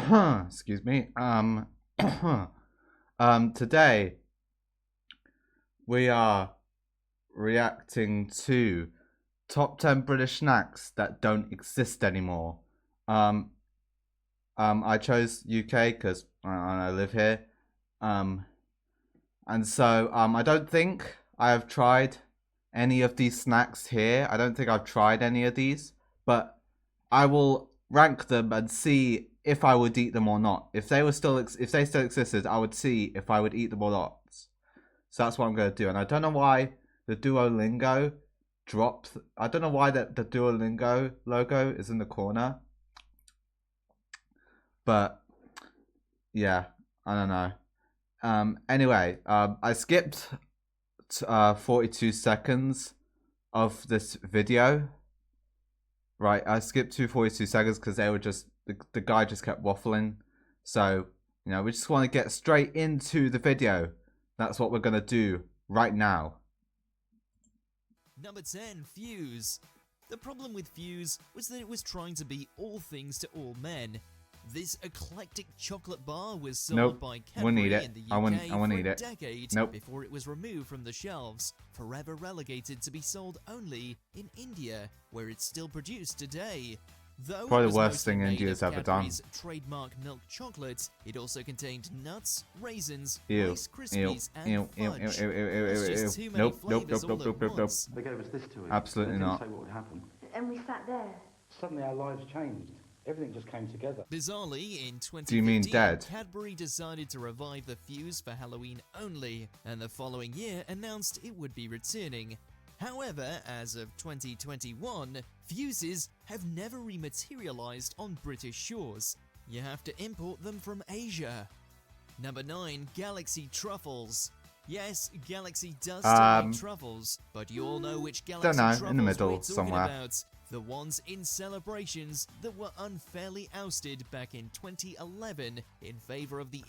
Excuse me. Today we are reacting to top 10 British snacks that don't exist anymore. I chose UK because I live here. And so I don't think I have tried any of these snacks here. I don't think I've tried any of these, but I will rank them and see if I would eat them or not. If they still existed, I would see if I would eat them or not. So that's what I'm going to do. And I don't know why the Duolingo dropped. I don't know why the Duolingo logo is in the corner. But yeah, I don't know. Anyway, I skipped 42 seconds of this video. Right, I skipped 42 seconds because they were just the guy just kept waffling. So, you know, we just want to get straight into the video. That's what we're gonna do right now. Number 10, Fuse. The problem with Fuse was that it was trying to be all things to all men. This eclectic chocolate bar was sold by Cadbury in the UK for a decade before it was removed from the shelves, forever relegated to be sold only in India, where it's still produced today. Though Probably it was the worst thing mostly India's ever done. Trademark milk chocolate, it also contained nuts, raisins, Ew. Rice Krispies, and Ew. fudge. Ew. Nope. They gave us this to eat. Absolutely they didn't not. say what would happen. And we sat there. Suddenly our lives changed. Everything just came together. Bizarrely, in 2015, Do you mean dead? Cadbury decided to revive the Fuse for Halloween only, and the following year announced it would be returning. However, as of 2021, Fuses have never rematerialized on British shores. You have to import them from Asia. Number 9, Galaxy Truffles. Yes, Galaxy does still make truffles, but you all know which Galaxy truffles in the middle we're talking somewhere. about. The ones in Celebrations that were unfairly ousted back in 2011 in favor of the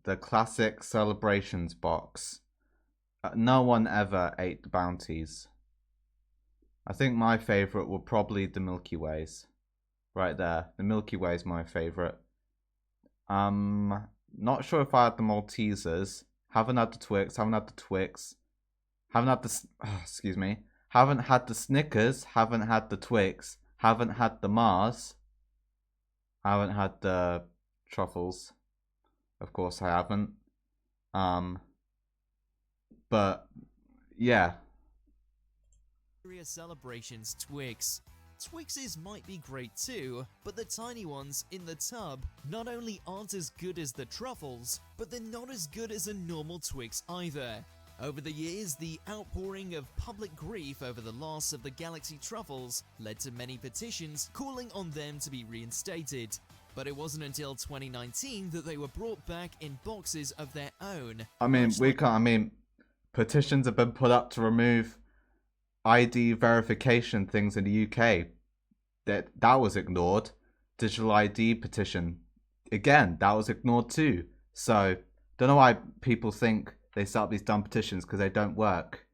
the classic Celebrations box. No one ever ate the bounties. I think my favorite were probably the Milky Ways. Right there. The Milky Way is my favorite. Not sure if I had the Maltesers. Haven't had the Twix. Haven't had the Twix. Haven't had the... excuse me. Haven't had the Snickers. Haven't had the Twix. Haven't had the Mars. Haven't had the Truffles. Of course I haven't. But yeah. Celebrations Twix. Twixes might be great too, but the tiny ones in the tub not only aren't as good as the Truffles, but they're not as good as a normal Twix either. Over the years, the outpouring of public grief over the loss of the Galaxy Truffles led to many petitions calling on them to be reinstated. But it wasn't until 2019 that they were brought back in boxes of their own. I mean, petitions have been put up to remove ID verification things in the UK. That was ignored. Digital ID petition. Again, that was ignored too. So, don't know why people think they set up these dumb petitions because they don't work.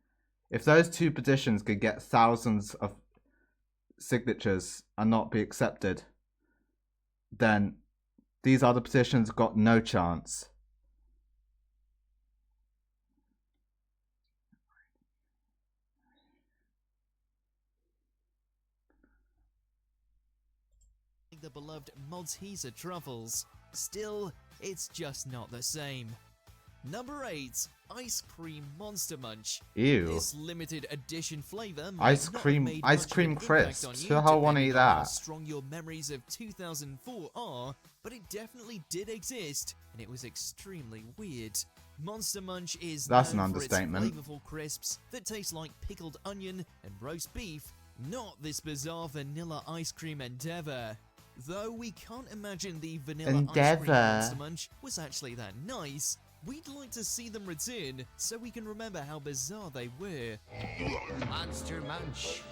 If those two petitions could get thousands of signatures and not be accepted, then these other petitions got no chance. The beloved Malteser Truffles. Still, it's just not the same. Number 8, Ice Cream Monster Munch. Ew. This limited edition flavor ice cream crisps. Who the hell want to eat that? How strong your memories of 2004 are, but it definitely did exist, and it was extremely weird. Monster Munch is That's an known for understatement. its flavorful crisps that taste like pickled onion and roast beef, not this bizarre vanilla ice cream endeavor. Though we can't imagine the vanilla ice cream Monster Munch was actually that nice, we'd like to see them return so we can remember how bizarre they were. Monster Munch.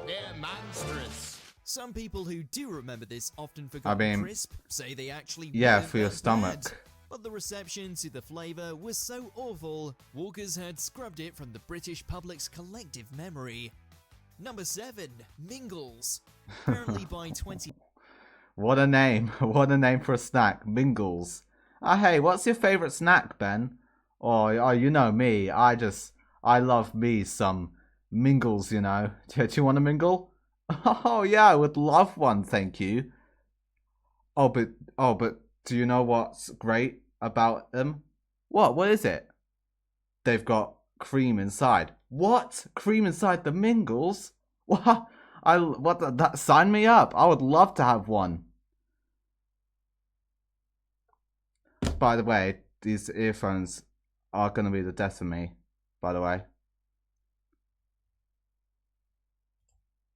They're monstrous. Some people who do remember this often forgotten crisp say they actually yeah, weren't for your that stomach. bad. But the reception to the flavour was so awful, Walkers had scrubbed it from the British public's collective memory. Number 7, Mingles. Apparently by 20... What a name. What a name for a snack. Mingles. Hey, what's your favorite snack, Ben? Oh, you know me. I love me some mingles, you know. Do you want to mingle? Oh, yeah, I would love one, thank you. Oh, but do you know what's great about them? What is it? They've got cream inside. What? Cream inside the mingles? What? That sign me up. I would love to have one. By the way, these earphones are going to be the death of me, by the way.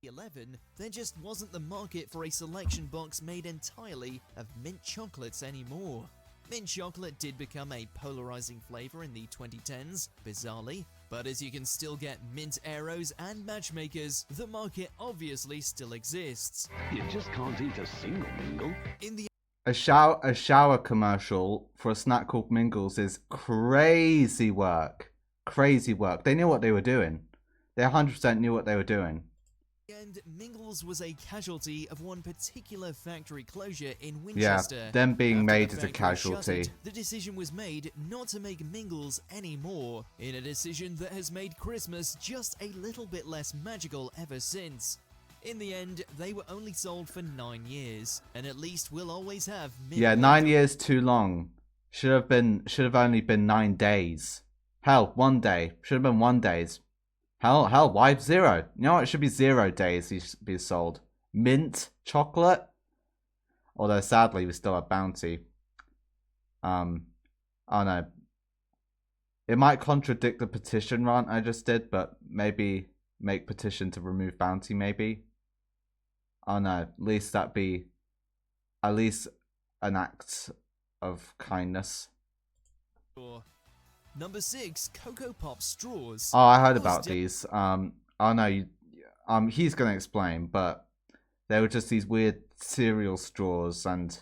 11, there just wasn't the market for a selection box made entirely of mint chocolates anymore. Mint chocolate did become a polarizing flavor in the 2010s, bizarrely, but as you can still get mint arrows and matchmakers, the market obviously still exists. You just can't eat a single mingle. In the A shower commercial for a snack called Mingles is crazy work. Crazy work. They knew what they were doing. They 100% knew what they were doing. end, Mingles was a casualty of one particular factory closure in Winchester. Yeah, them being After made the as a factory casualty. shuttered, the decision was made not to make Mingles anymore, in a decision that has made Christmas just a little bit less magical ever since. In the end, they were only sold for 9 years, and at least we'll always have Yeah, 9 years too long. Should have only been 9 days. Hell, 1 day. Should have been 1 days. Hell, why 0? You know what? It should be 0 days these be sold. Mint chocolate. Although sadly we still have Bounty. I don't know. It might contradict the petition rant I just did, but maybe make petition to remove Bounty. Maybe. I don't know. At least that be at least an act of kindness. Number 6, Cocoa Pop straws. Oh, I heard about these. Oh no, he's gonna explain, but they were just these weird cereal straws and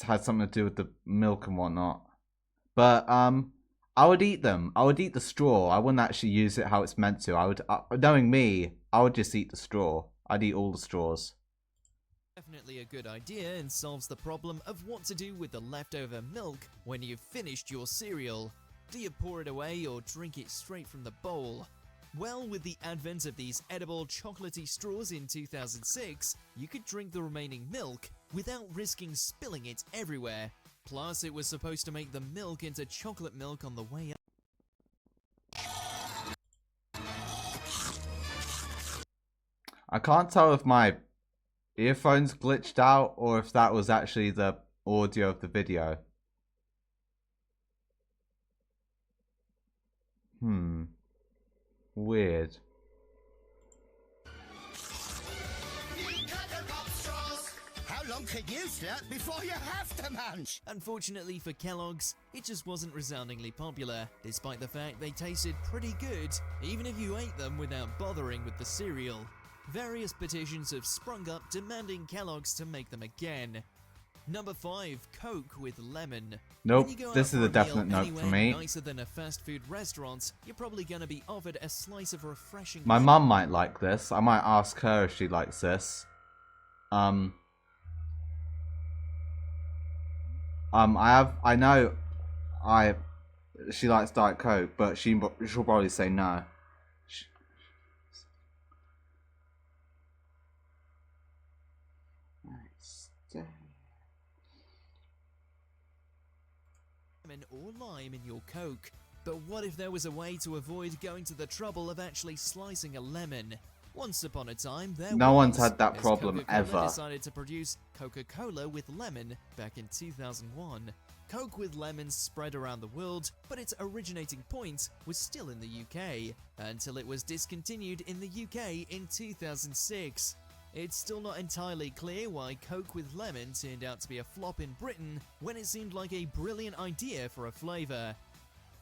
had something to do with the milk and whatnot. But I would eat them. I would eat the straw. I wouldn't actually use it how it's meant to. I would, knowing me, I would just eat the straw. I'd eat all the straws. Definitely a good idea and solves the problem of what to do with the leftover milk when you've finished your cereal. Do you pour it away or drink it straight from the bowl? Well, with the advent of these edible chocolatey straws in 2006, you could drink the remaining milk without risking spilling it everywhere. Plus, it was supposed to make the milk into chocolate milk on the way up. I can't tell if my earphones glitched out or if that was actually the audio of the video. Weird. How long can you sit before you have to munch? Unfortunately for Kellogg's, it just wasn't resoundingly popular, despite the fact they tasted pretty good, even if you ate them without bothering with the cereal. Various petitions have sprung up demanding Kellogg's to make them again. Number 5, Coke with lemon. Nope, When you go out this is for a definite meal nope for anywhere me. Nicer than a fast food restaurant, you're probably gonna be offered a slice of refreshing. My mum might like this. I might ask her if she likes this. She likes Diet Coke, but she'll probably say no. Lemon or lime in your Coke. But what if there was a way to avoid going to the trouble of actually slicing a lemon? Once upon a time, there No was, one's had that as problem Coca-Cola ever. decided to produce Coca-Cola with lemon back in 2001. Coke with lemons spread around the world, but its originating point was still in the UK, until it was discontinued in the UK in 2006. It's still not entirely clear why Coke with lemon turned out to be a flop in Britain when it seemed like a brilliant idea for a flavour.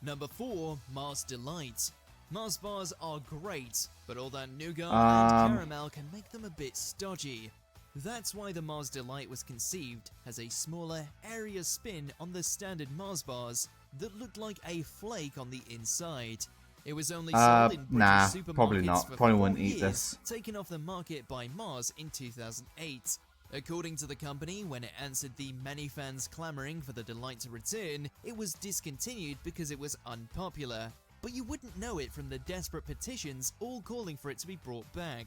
Number 4, Mars Delight. Mars bars are great, but all that nougat and caramel can make them a bit stodgy. That's why the Mars Delight was conceived as a smaller, airier spin on the standard Mars bars that looked like a flake on the inside. It was only sold in British nah, supermarkets probably not. for Probably 4 wouldn't eat years, this. taken off the market by Mars in 2008. According to the company, when it answered the many fans clamoring for the delight to return, it was discontinued because it was unpopular. But you wouldn't know it from the desperate petitions all calling for it to be brought back.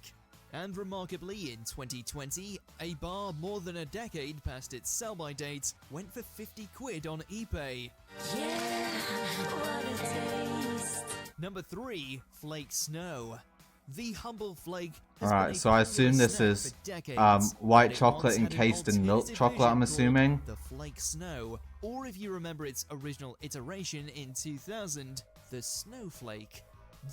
And remarkably, in 2020, a bar more than a decade past its sell-by date went for 50 quid on eBay. Yeah, what a taste. Number 3. Flake Snow. The humble flake has Alright, been a so I assume popular this snack is for decades, white but it chocolate once had an encased in milk alternative chocolate, I'm version assuming. called the Flake Snow, or if you remember its original iteration in 2000, the Snowflake.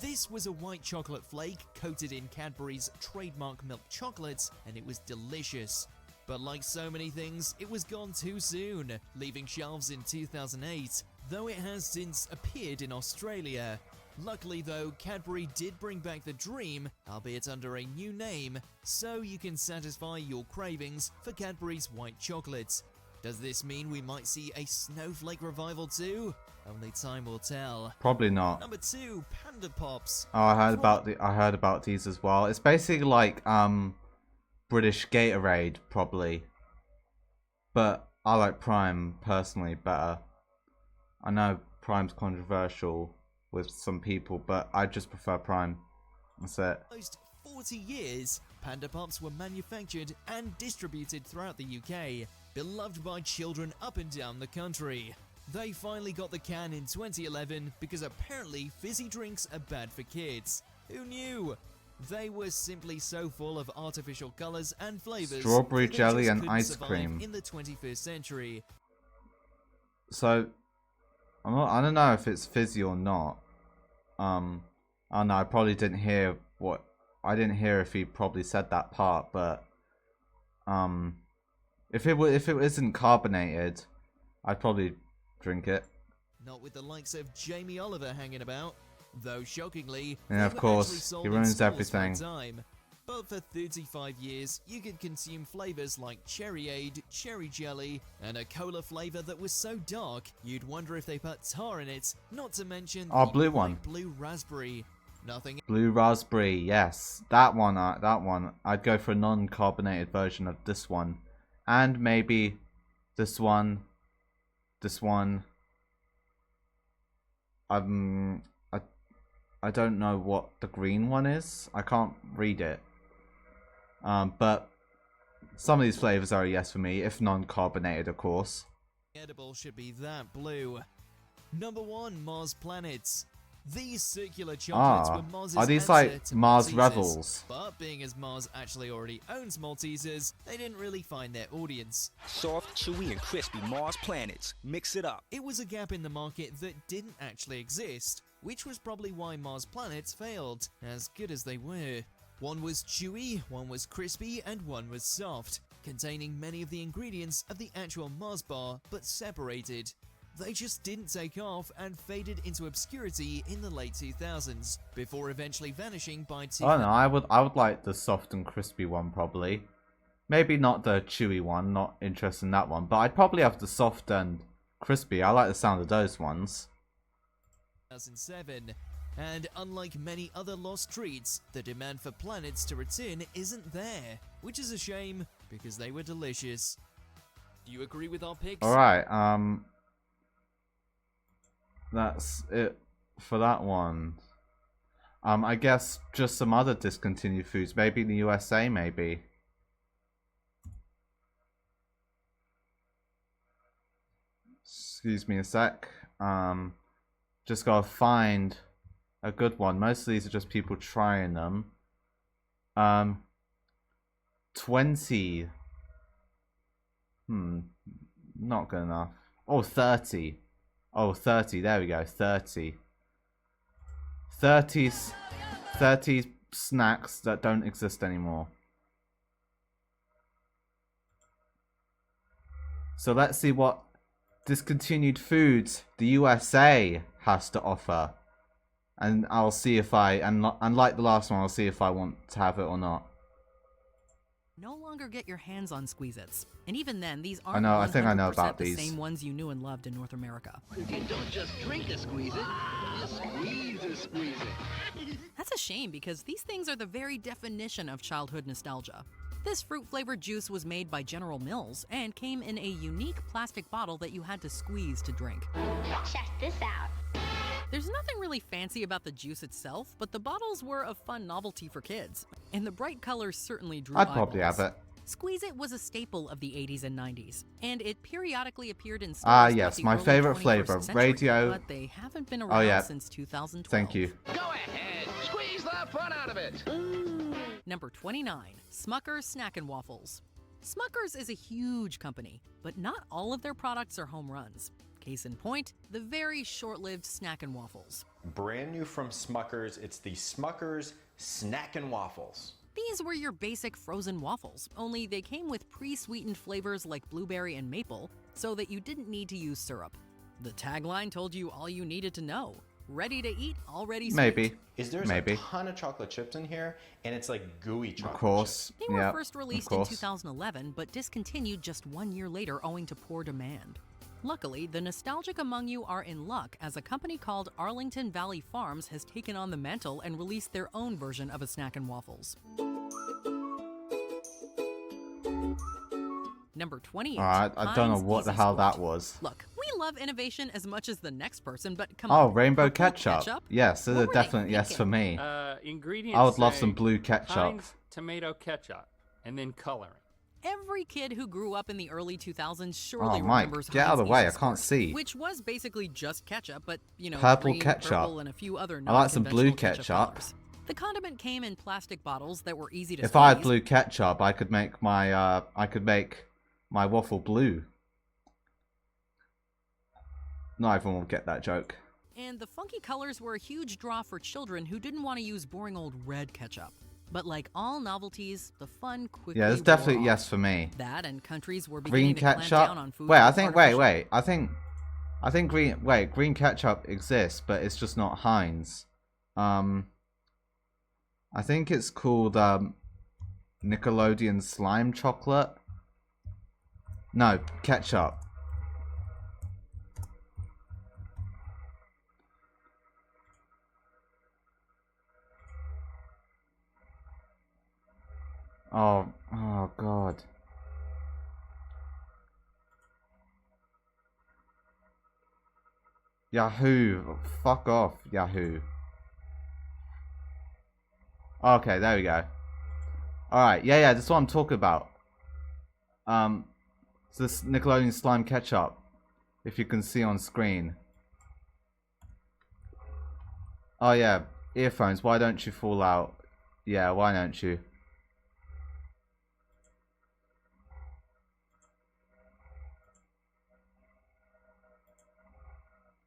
This was a white chocolate flake coated in Cadbury's trademark milk chocolate, and it was delicious. But like so many things, it was gone too soon, leaving shelves in 2008, though it has since appeared in Australia. Luckily though, Cadbury did bring back the dream, albeit under a new name, so you can satisfy your cravings for Cadbury's white chocolate. Does this mean we might see a snowflake revival too? Only time will tell. Probably not. Number 2, Panda Pops. Oh, I heard about these as well. It's basically like British Gatorade, probably. But I like Prime personally better. I know Prime's controversial with some people, but I just prefer Prime. That's it. Almost 40 years, Panda Pops were manufactured and distributed throughout the UK, beloved by children up and down the country. They finally got the can in 2011 because apparently fizzy drinks are bad for kids. Who knew? They were simply so full of artificial colours and flavours. Strawberry that they jelly just and couldn't ice survive cream. in the 21st century. So, I don't know if it's fizzy or not. I don't know, I probably didn't hear I didn't hear if he probably said that part, but if it isn't carbonated, I'd probably drink it. Not with the likes of Jamie Oliver hanging about. Though shockingly, Yeah, they of were course, actually sold he in ruins stores everything. for a time. But for 35 years, you could consume flavours like Cherryade, Cherry Jelly, and a cola flavour that was so dark, you'd wonder if they put tar in it, not to mention Oh, the blue bright one. blue raspberry. Nothing Blue raspberry, yes, that one. I'd go for a non-carbonated version of this one, and maybe this one. I don't know what the green one is. I can't read it. But some of these flavors are a yes for me, if non-carbonated, of course. edible should be that blue. Number 1, Mars Planets. These circular chocolates were Mars's are these answer like to Mars Maltesers. Rebels? But being as Mars actually already owns Maltesers, they didn't really find their audience. Soft, chewy, and crispy Mars Planets. Mix it up. It was a gap in the market that didn't actually exist, which was probably why Mars Planets failed, as good as they were. One was chewy, one was crispy, and one was soft, containing many of the ingredients of the actual Mars bar, but separated. They just didn't take off and faded into obscurity in the late 2000s, before eventually vanishing by 2000. I don't know, I would like the soft and crispy one probably. Maybe not the chewy one, not interested in that one, but I'd probably have the soft and crispy. I like the sound of those ones. 2007. And unlike many other lost treats, the demand for planets to return isn't there, which is a shame, because they were delicious. Do you agree with our picks? Alright, that's it for that one. I guess just some other discontinued foods, maybe in the USA, maybe. Excuse me a sec. Just gotta find a good one. Most of these are just people trying them. 20. Not good enough. Oh, 30. Oh, 30. There we go. 30. 30 snacks that don't exist anymore. So let's see what discontinued foods the USA has to offer. And I'll see if and like the last one, I'll see if I want to have it or not. No longer get your hands on Squeeze-Its. And even then, these aren't I think I know 100% about the these. same ones you knew and loved in North America. You don't just drink a squeeze it, you squeeze a squeeze it. That's a shame because these things are the very definition of childhood nostalgia. This fruit-flavored juice was made by General Mills and came in a unique plastic bottle that you had to squeeze to drink. Check this out. There's nothing really fancy about the juice itself, but the bottles were a fun novelty for kids, and the bright colors certainly drew I'd probably eyeballs. have it. Squeeze It was a staple of the 80s and 90s, and it periodically appeared in stores Ah, throughout yes, the my early favorite 21st flavor, century, radio. but they haven't been Oh, around yeah. since 2012. Thank you. Go ahead, squeeze the fun out of it. Number 29, Smucker's Snack and Waffles. Smucker's is a huge company, but not all of their products are home runs. Case in point, the very short-lived Snack and Waffles. Brand new from Smucker's, it's the Smucker's Snack and Waffles. These were your basic frozen waffles, only they came with pre-sweetened flavors like blueberry and maple, so that you didn't need to use syrup. The tagline told you all you needed to know. Ready to eat, already sweet. Maybe. There's Maybe. a ton of chocolate chips in here, and it's like gooey chocolate Of course. chips. They were Yeah, first of released in course. 2011, but discontinued just 1 year later owing to poor demand. Luckily, the nostalgic among you are in luck, as a company called Arlington Valley Farms has taken on the mantle and released their own version of a snack and waffles. Number 28. Alright, I don't know Heinz what the Easy hell Squirt. that was. Look, we love innovation as much as the next person, but come Oh, on. rainbow purple ketchup. Yes, this What is were a they definite yes thinking? for me. Ingredients. I would love say some blue ketchup. Heinz tomato ketchup, and then coloring. Every kid who grew up in the early 2000s surely Oh, Mike, remembers get out of Heinz the way, Easy I can't Squirt, see. which was basically just ketchup, but, you know, Purple green, ketchup. purple, and a few other I like some blue non-conventional ketchup. flavors. The condiment came in plastic bottles that were easy to If I had squeeze. blue ketchup, I could make my waffle blue. Not everyone will get that joke. And the funky colors were a huge draw for children who didn't want to use boring old red ketchup. But like all novelties, the fun quickly Yeah, it's wore definitely off. yes for me. That and countries were Green beginning to clamp ketchup. down on food Wait, that I was think. artificial. I think green ketchup exists, but it's just not Heinz. I think it's called Nickelodeon slime chocolate. No, ketchup. Oh God. Yahoo! Fuck off, Yahoo! Okay, there we go. Alright, yeah, that's what I'm talking about. It's this Nickelodeon slime ketchup. If you can see on screen. Oh yeah, earphones, why don't you fall out? Yeah, why don't you?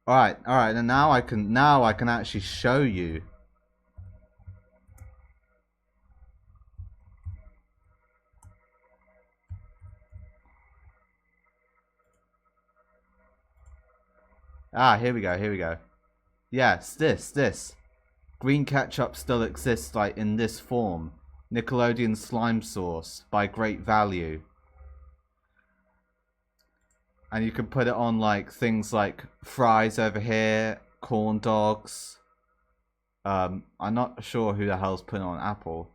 Alright, and now I can actually show you. Ah, here we go. Yes, this. Green ketchup still exists like in this form. Nickelodeon slime sauce by great value. And you can put it on like things like fries over here, corn dogs. I'm not sure who the hell's putting it on Apple.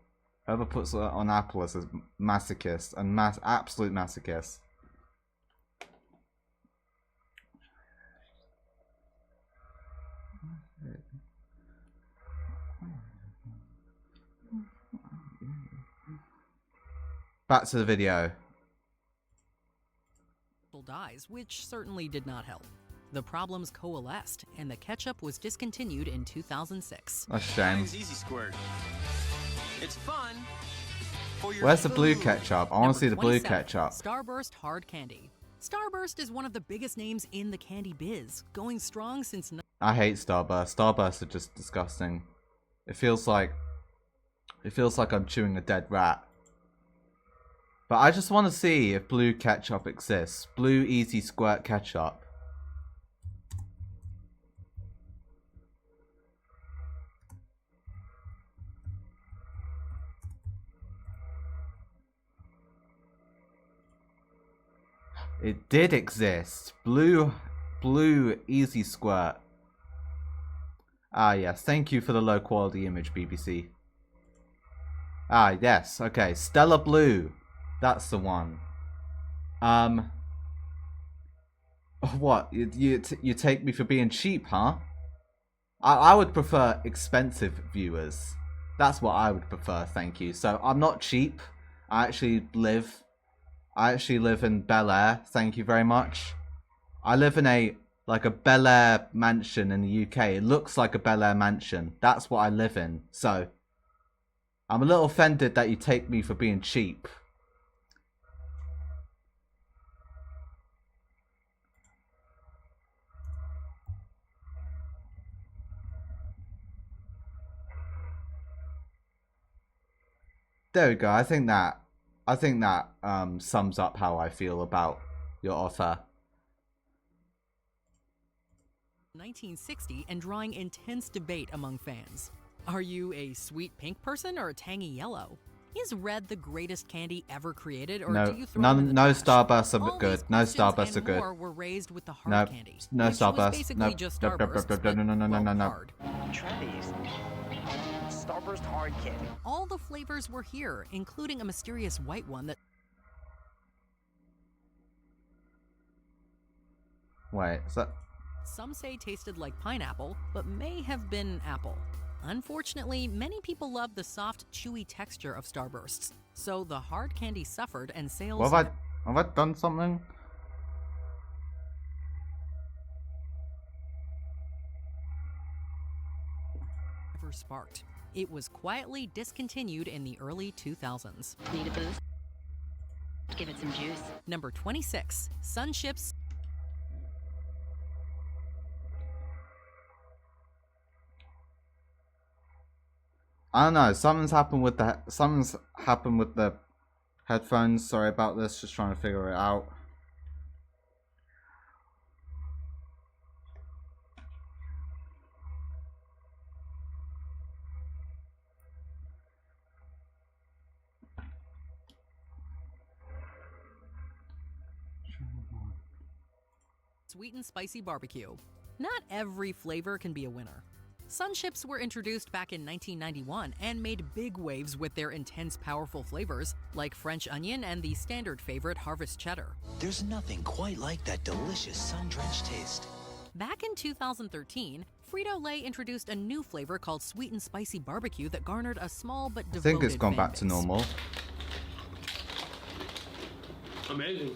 Whoever puts it on Apple is a masochist, and absolute masochist. Back to the video. Dies, which certainly did not help. The problems coalesced, and the ketchup was discontinued in 2006. That's a shame. Heinz Easy Squirt. It's fun. For your Where's the blue food. ketchup? I want to see the blue 27, ketchup. Starburst Hard Candy. Starburst is one of the biggest names in the candy biz, going strong since I hate Starburst. Starbursts are just disgusting. It feels like I'm chewing a dead rat. But I just want to see if blue ketchup exists. Blue Easy Squirt ketchup. It did exist. Blue Easy Squirt. Ah yes, thank you for the low quality image, BBC. Ah yes, okay. Stella Blue. That's the one. What? You take me for being cheap, huh? I would prefer expensive viewers. That's what I would prefer, thank you. So I'm not cheap. I actually live in Bel Air, thank you very much. I live in a Bel Air mansion in the UK. It looks like a Bel Air mansion. That's what I live in. So I'm a little offended that you take me for being cheap. There we go. I think that sums up how I feel about your offer. 1960 and drawing intense debate among fans. Are you a sweet pink person or a tangy yellow? Is red the greatest candy ever created, or do you throw them in the trash? Starbursts are All good. these No questions Starbursts are and good. more were raised with the hard candy. No which Starbursts. was basically just Starbursts, but, No. hard. Try these. Starburst hard candy. All the flavors were here, including a mysterious white one that... Wait, is that... Some say tasted like pineapple, but may have been apple. Unfortunately, many people love the soft, chewy texture of Starbursts, so the hard candy suffered and sales... Well, have I done something? ...never sparked. It was quietly discontinued in the early 2000s. Need a boost? Give it some juice. Number 26, Sunships. I don't know. Something's happened with the headphones. Sorry about this. Just trying to figure it out. Sweet and spicy barbecue. Not every flavor can be a winner. Sunships were introduced back in 1991 and made big waves with their intense, powerful flavors, like French onion and the standard favorite Harvest cheddar. There's nothing quite like that delicious sun-drenched taste. Back in 2013, Frito-Lay introduced a new flavor called Sweet and Spicy Barbecue that garnered a small but devoted I think it's gone fan back to base. normal. Amazing.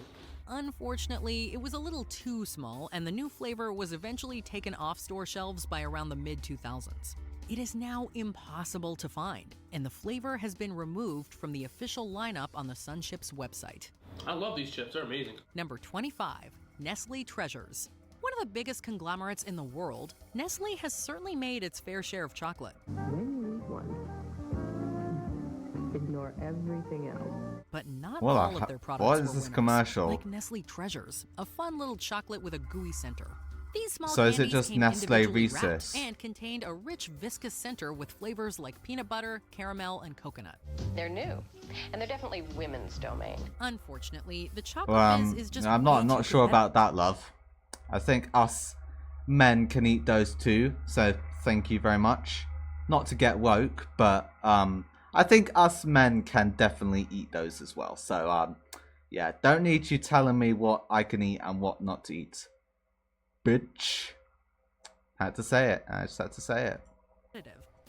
Unfortunately, it was a little too small, and the new flavor was eventually taken off store shelves by around the mid-2000s. It is now impossible to find, and the flavor has been removed from the official lineup on the Sunships website. I love these chips. They're amazing. Number 25, Nestle Treasures. One of the biggest conglomerates in the world, Nestle has certainly made its fair share of chocolate. Ignore everything else. But not What all of their products what were is this winners, commercial? like Nestle Treasures, a fun little chocolate with a gooey center. These small So is it candies just came Nestle individually wrapped Reese's? and contained a rich viscous center with flavors like peanut butter, caramel, and coconut. They're new, and they're definitely women's domain. Unfortunately, the chocolate Well, fizz is just I'm way not too sure competitive. about that, love. I think us men can eat those too. So thank you very much. Not to get woke, but I think us men can definitely eat those as well. So yeah, don't need you telling me what I can eat and what not to eat, bitch. Had to say it. I just had to say it.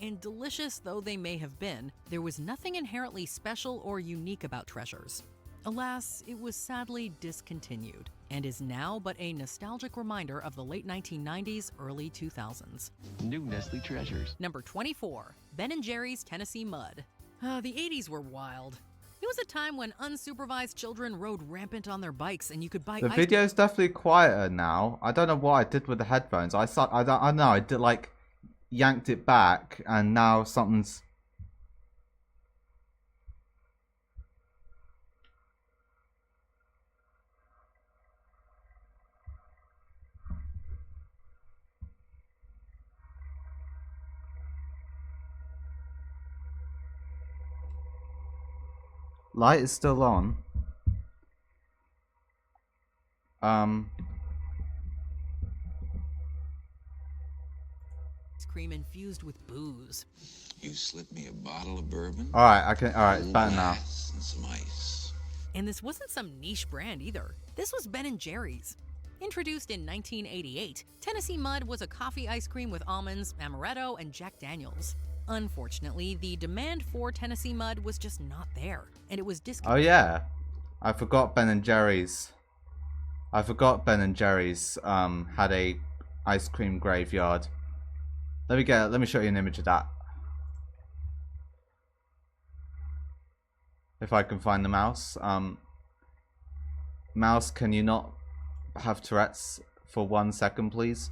And delicious though they may have been, there was nothing inherently special or unique about Treasures. Alas, it was sadly discontinued, and is now but a nostalgic reminder of the late 1990s, early 2000s. New Nestle Treasures. Number 24, Ben & Jerry's Tennessee Mud. The 80s were wild. It was a time when unsupervised children rode rampant on their bikes, and you could buy The ice video's definitely quieter now. I don't know what I did with the headphones. I don't know. I did like yanked it back, and now something's. Light is still on. cream infused with booze. You slip me a bottle of bourbon. Alright, I can. Alright, it's better now. And some ice. And this wasn't some niche brand either. This was Ben & Jerry's. Introduced in 1988, Tennessee Mud was a coffee ice cream with almonds, amaretto, and Jack Daniels. Unfortunately, the demand for Tennessee Mud was just not there, and it was discontinued. Oh yeah, I forgot Ben & Jerry's. I forgot Ben & Jerry's had a ice cream graveyard. Let me show you an image of that. If I can find the mouse. Mouse, can you not have Tourette's for 1 second, please?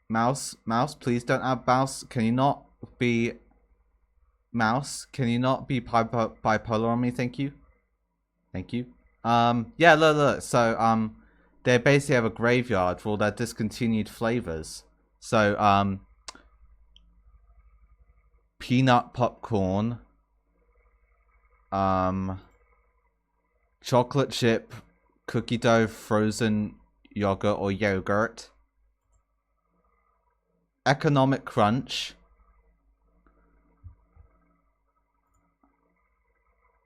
Mouse, please don't add mouse. Can you not be mouse? Can you not be bipolar on me? Thank you. Thank you. Yeah, look. So, they basically have a graveyard for all their discontinued flavors. So, peanut popcorn, chocolate chip, cookie dough, frozen yogurt or yogurt, economic crunch,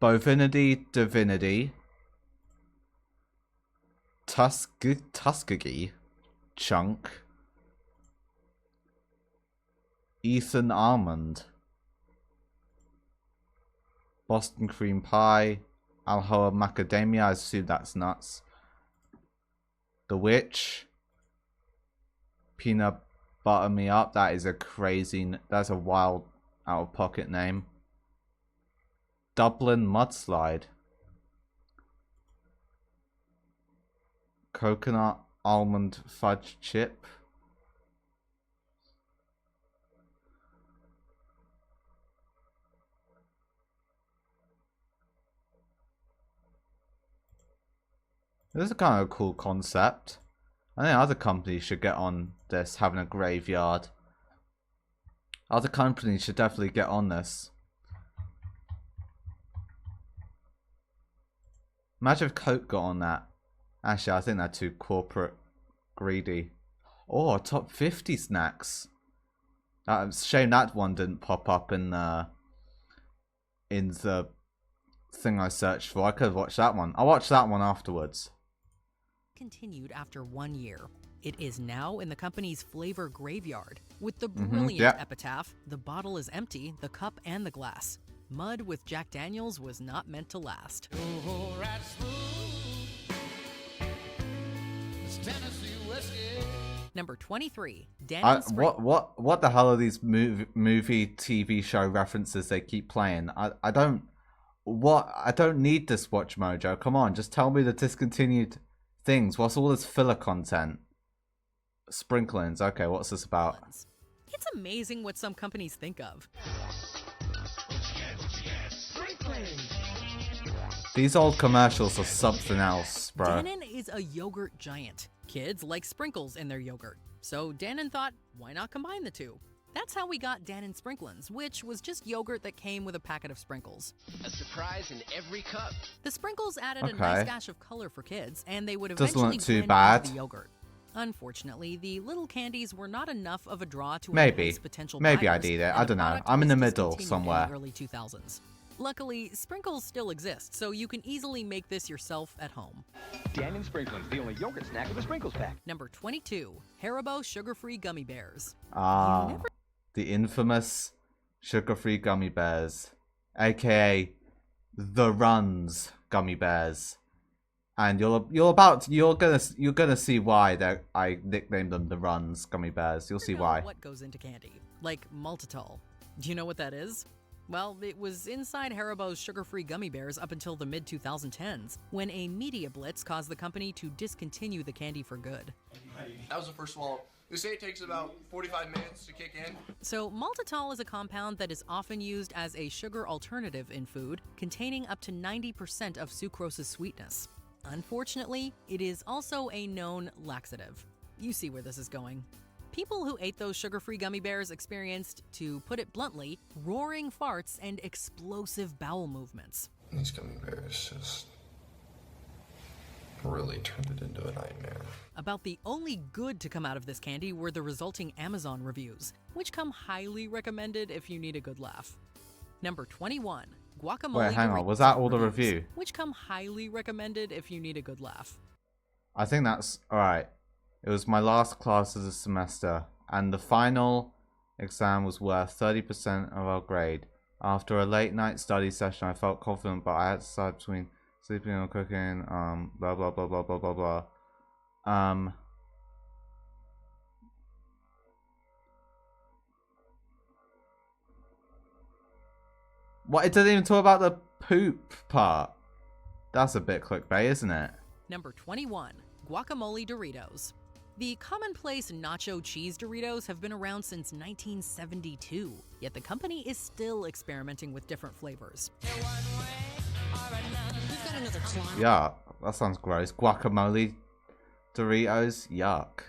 bovinity divinity, Tuskegee chunk, Ethan almond, Boston cream pie, Alhoa macadamia. I assume that's nuts. The witch, peanut butter me up. That is a crazy. That's a wild out of pocket name. Dublin mudslide. Coconut almond fudge chip. This is kind of a cool concept. I think other companies should get on this, having a graveyard. Other companies should definitely get on this. Imagine if Coke got on that. Actually, I think they're too corporate greedy. Oh, top 50 snacks. It's a shame that one didn't pop up in the thing I searched for. I could have watched that one. I'll watch that one afterwards. Continued after 1 year. It is now in the company's flavor graveyard with the brilliant epitaph: "The bottle is empty, the cup and the glass. Mud with Jack Daniels was not meant to last." Number 23, Dan what the hell are these movie TV show references they keep playing? I don't need this Watch Mojo. Come on, just tell me the discontinued things. What's all this filler content? Sprinklings. Okay, what's this about? It's amazing what some companies think of. These old commercials are something else, bro. Dannon is a yogurt giant. Kids like sprinkles in their yogurt. So Dannon thought, why not combine the two? That's how we got Dannon Sprinklins, which was just yogurt that came with a packet of sprinkles. A surprise in every cup. The sprinkles added a nice dash of color for kids, and they would Doesn't eventually look too blend bad. into the yogurt. Unfortunately, the little candies were not enough of a draw to Maybe. entice potential Maybe I buyers, did it. and I the don't know. product I'm in was the middle discontinued somewhere. in the early 2000s. Luckily, sprinkles still exist, so you can easily make this yourself at home. Dannon Sprinklins, the only yogurt snack with a sprinkles pack. Number 22, Haribo sugar-free gummy bears. The infamous sugar-free gummy bears, aka the Runs gummy bears, and you're gonna see why I nicknamed them the Runs gummy bears. You'll see why. What goes into candy? Like maltitol. Do you know what that is? Well, it was inside Haribo's sugar-free gummy bears up until the mid-2010s, when a media blitz caused the company to discontinue the candy for good. That was the first swallow. They say it takes about 45 minutes to kick in. So maltitol is a compound that is often used as a sugar alternative in food, containing up to 90% of sucrose's sweetness. Unfortunately, it is also a known laxative. You see where this is going. People who ate those sugar-free gummy bears experienced, to put it bluntly, roaring farts and explosive bowel movements. These gummy bears just... really turned it into a nightmare. About the only good to come out of this candy were the resulting Amazon reviews, which come highly recommended if you need a good laugh. Number 21. Guacamole. Wait, hang on. Doritos Was that all the reviews, review? which come highly recommended if you need a good laugh. I think that's alright. It was my last class of the semester, and the final exam was worth 30% of our grade. After a late night study session, I felt confident, but I had to decide between sleeping or cooking, blah blah blah blah blah blah blah. What? It doesn't even talk about the poop part. That's a bit clickbait, isn't it? Number 21. Guacamole Doritos. The commonplace nacho cheese Doritos have been around since 1972, yet the company is still experimenting with different flavors. Yuck. That sounds gross. Guacamole Doritos. Yuck.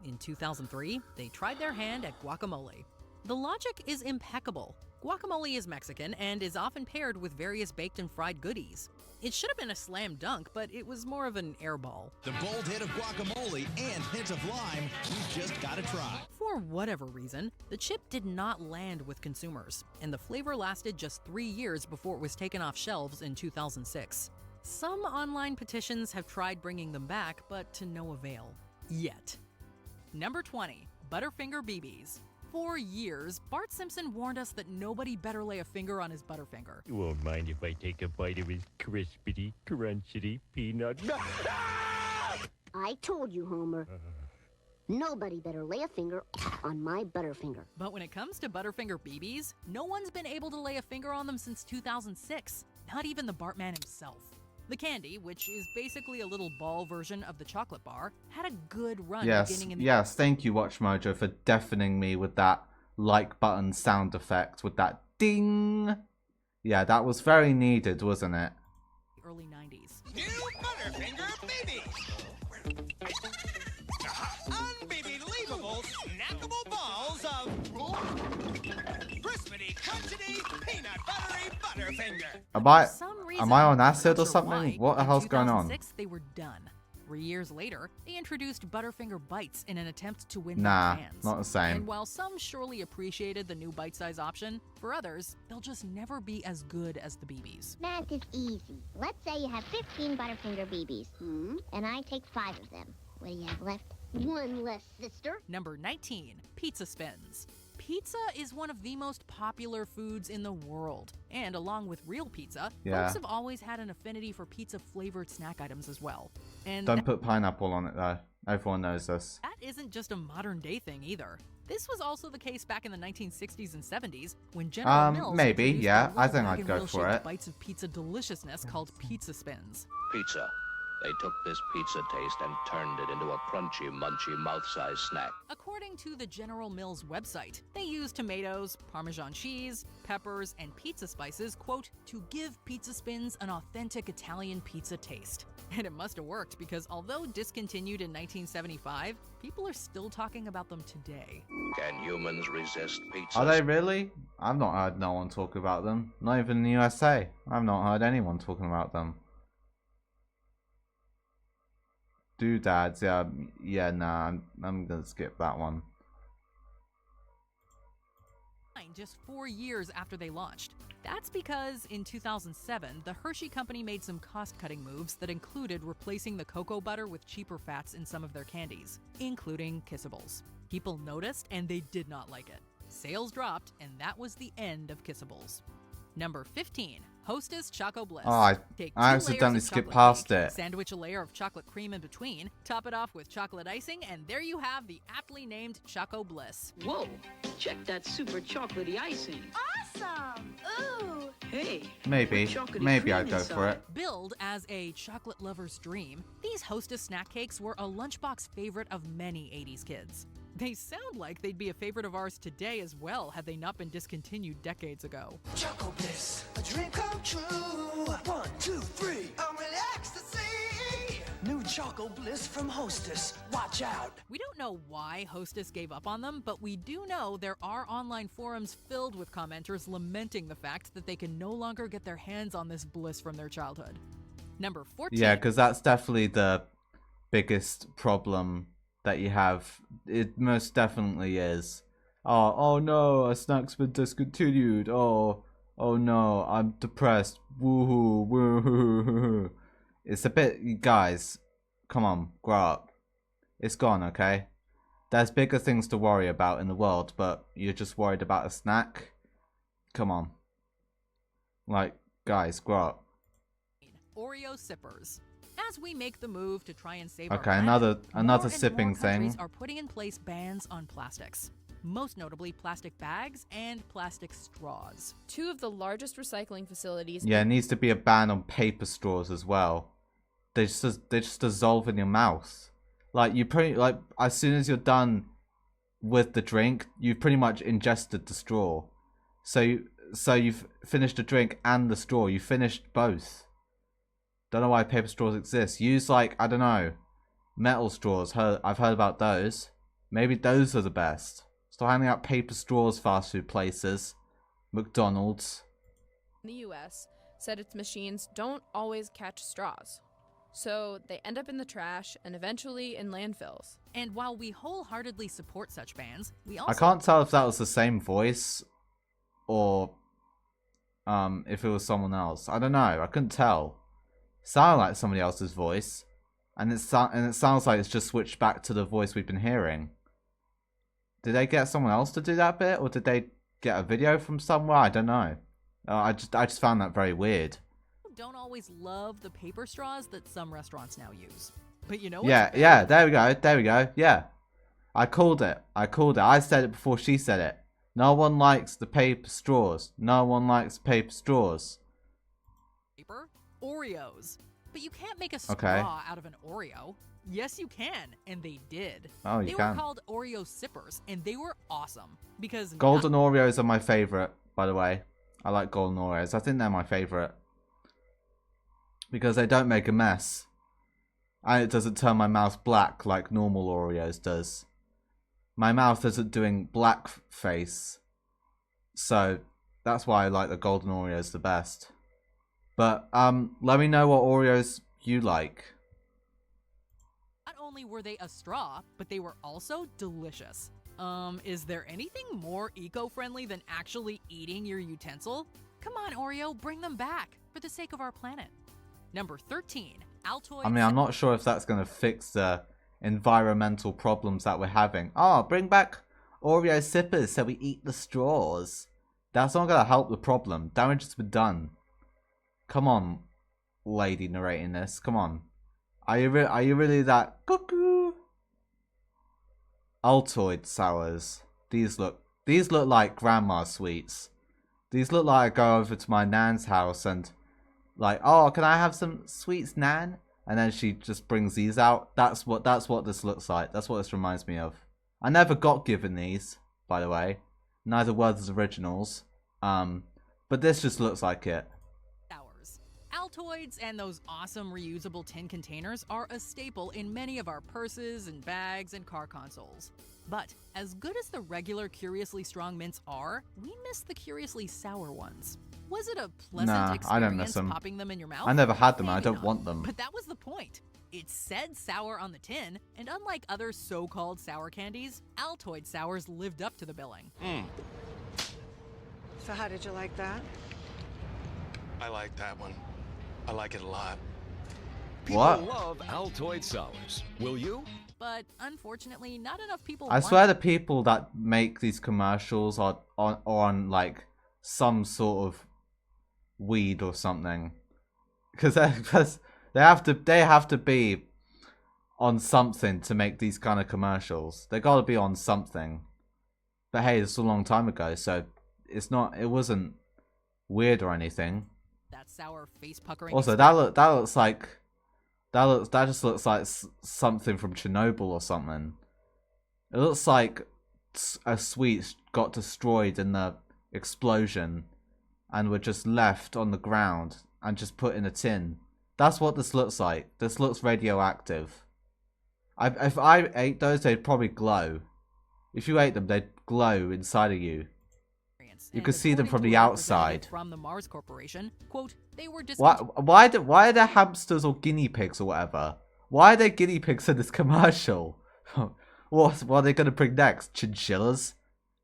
In 2003, they tried their hand at guacamole. The logic is impeccable. Guacamole is Mexican and is often paired with various baked and fried goodies. It should have been a slam dunk, but it was more of an airball. The bold hit of guacamole and hint of lime, you just gotta try. For whatever reason, the chip did not land with consumers, and the flavor lasted just 3 years before it was taken off shelves in 2006. Some online petitions have tried bringing them back, but to no avail. Yet. Number 20. Butterfinger BBs. For years, Bart Simpson warned us that nobody better lay a finger on his Butterfinger. You won't mind if I take a bite of his crispity, crunchity peanut. I told you, Homer. Nobody better lay a finger on my Butterfinger. But when it comes to Butterfinger BBs, no one's been able to lay a finger on them since 2006. Not even the Bartman himself. The candy, which is basically a little ball version of the chocolate bar, had a good run beginning in the... Yes, thank you, Watch Mojo, for deafening me with that like button sound effect, with that ding. Yeah, that was very needed, wasn't it? Early 90s. New Butterfinger babies! Unbelievable, snackable balls of crispity, crunchity, peanut buttery Butterfinger. Am I on acid or something? What the hell's going on? In 2006, they were done. 3 years later, they introduced Butterfinger Bites in an attempt to win Nah, their fans. not the same. And while some surely appreciated the new bite-size option, for others, they'll just never be as good as the BBs. Math is easy. Let's say you have 15 Butterfinger BBs, and I take 5 of them. What do you have left? One less, sister. Number 19. Pizza Spins. Pizza is one of the most popular foods in the world. And along with real pizza, folks have always had an affinity for pizza-flavored snack items as well. And Don't put pineapple on it, though. Everyone knows this. that isn't just a modern-day thing, either. This was also the case back in the 1960s and 70s, when General Mills maybe, introduced yeah. their I little think bag I'd and go wheel for shaped it. bites of pizza deliciousness called Pizza Spins. Pizza. They took this pizza taste and turned it into a crunchy, munchy, mouth-sized snack. According to the General Mills website, they use tomatoes, Parmesan cheese, peppers, and pizza spices, quote, to give Pizza Spins an authentic Italian pizza taste. And it must have worked because although discontinued in 1975, people are still talking about them today. Can humans resist pizza? Are they really? I've not heard no one talk about them. Not even in the USA. I've not heard anyone talking about them. Doodads, nah, I'm gonna skip that one. Just 4 years after they launched. That's because in 2007, the Hershey Company made some cost-cutting moves that included replacing the cocoa butter with cheaper fats in some of their candies, including Kissables. People noticed and they did not like it. Sales dropped, and that was the end of Kissables. Number 15. Hostess Choco Bliss. Oh, I Take 2 accidentally layers of skipped chocolate past cake, it. Sandwich a layer of chocolate cream in between, top it off with chocolate icing, and there you have the aptly named Choco Bliss. Whoa, check that super chocolatey icing. Awesome! Ooh! Hey, Maybe I'd go for it. Billed as a chocolate lover's dream, these Hostess snack cakes were a lunchbox favorite of many 80s kids. They sound like they'd be a favorite of ours today as well had they not been discontinued decades ago. Choco Bliss, a dream come true. 1, 2, 3, I'm in ecstasy. New Choco Bliss from Hostess. Watch out. We don't know why Hostess gave up on them, but we do know there are online forums filled with commenters lamenting the fact that they can no longer get their hands on this bliss from their childhood. Number 14. Yeah, because that's definitely the biggest problem that you have. It most definitely is. Oh no, a snack's been discontinued. Oh no, I'm depressed. Woohoo, woohoo. It's a bit, guys, come on, grow up. It's gone, okay? There's bigger things to worry about in the world, but you're just worried about a snack? Come on. Like, guys, grow up. Oreo sippers. As we make the move to try and save Okay, our planet, another more sipping and more countries thing. are putting in place bans on plastics. Most notably plastic bags and plastic straws. Two of the largest recycling facilities. Yeah, it needs to be a ban on paper straws as well. They just dissolve in your mouth. Like as soon as you're done with the drink, you've pretty much ingested the straw. So you've finished the drink and the straw. You finished both. Don't know why paper straws exist. Use I don't know, metal straws. I've heard about those. Maybe those are the best. Stop handing out paper straws, fast food places, McDonald's. In the US said its machines don't always catch straws. So they end up in the trash and eventually in landfills. And while we wholeheartedly support such bans, we also... I can't tell if that was the same voice or if it was someone else. I don't know. I couldn't tell. Sounded like somebody else's voice, and it sounds like it's just switched back to the voice we've been hearing. Did they get someone else to do that bit, or did they get a video from somewhere? I don't know. I just found that very weird. Don't always love the paper straws that some restaurants now use. But you know what? Yeah, there we go. Yeah. I called it. I said it before she said it. No one likes the paper straws. No one likes paper straws. Paper? Oreos. But you can't make a straw out of an Oreo. Yes, you can, and they did. Oh, you they can. Were called Oreo sippers, and they were awesome because golden Oreos are my favorite, by the way. I like golden Oreos. I think they're my favorite because they don't make a mess, and it doesn't turn my mouth black like normal Oreos does. My mouth isn't doing blackface, so that's why I like the golden Oreos the best. But let me know what Oreos you like. Not only were they a straw, but they were also delicious. Is there anything more eco-friendly than actually eating your utensil? Come on, Oreo, bring them back for the sake of our planet. Number 13, Altoids. I mean, I'm not sure if that's going to fix the environmental problems that we're having. Oh, bring back Oreo sippers so we eat the straws. That's not going to help the problem. Damage has been done. Come on, lady narrating this. Come on. Are you really that cuckoo? Altoid sours. These look like grandma's sweets. These look like I go over to my nan's house and like, oh, can I have some sweets, nan? And then she just brings these out. That's what this looks like. That's what this reminds me of. I never got given these, by the way. Neither were the originals. But this just looks like it. Altoids and those awesome reusable tin containers are a staple in many of our purses and bags and car consoles. But as good as the regular Curiously Strong mints are, we miss the Curiously Sour ones. Was it a pleasant experience I don't miss them. popping them in your mouth? I never had them. Maybe I don't not, want them. But that was the point. It said sour on the tin, and unlike other so-called sour candies, Altoid sours lived up to the billing. So how did you like that? I like that one. I like it a lot. People What? love Altoid sours. Will you? But unfortunately, not enough people I want swear them. the people that make these commercials are on like some sort of weed or something, because they have to be on something to make these kind of commercials. They got to be on something. But hey, this was a long time ago, so it wasn't weird or anything. That sour face puckering. Also, that just looks like something from Chernobyl or something. It looks like a sweet got destroyed in the explosion and were just left on the ground and just put in a tin. That's what this looks like. This looks radioactive. If I ate those, they'd probably glow. If you ate them, they'd glow inside of you. science. You and could see them according from to the a representative outside. From the Mars Corporation, quote, they were Why are there hamsters or guinea pigs or whatever? Why are there guinea pigs in this commercial? What are they gonna bring next? Chinchillas?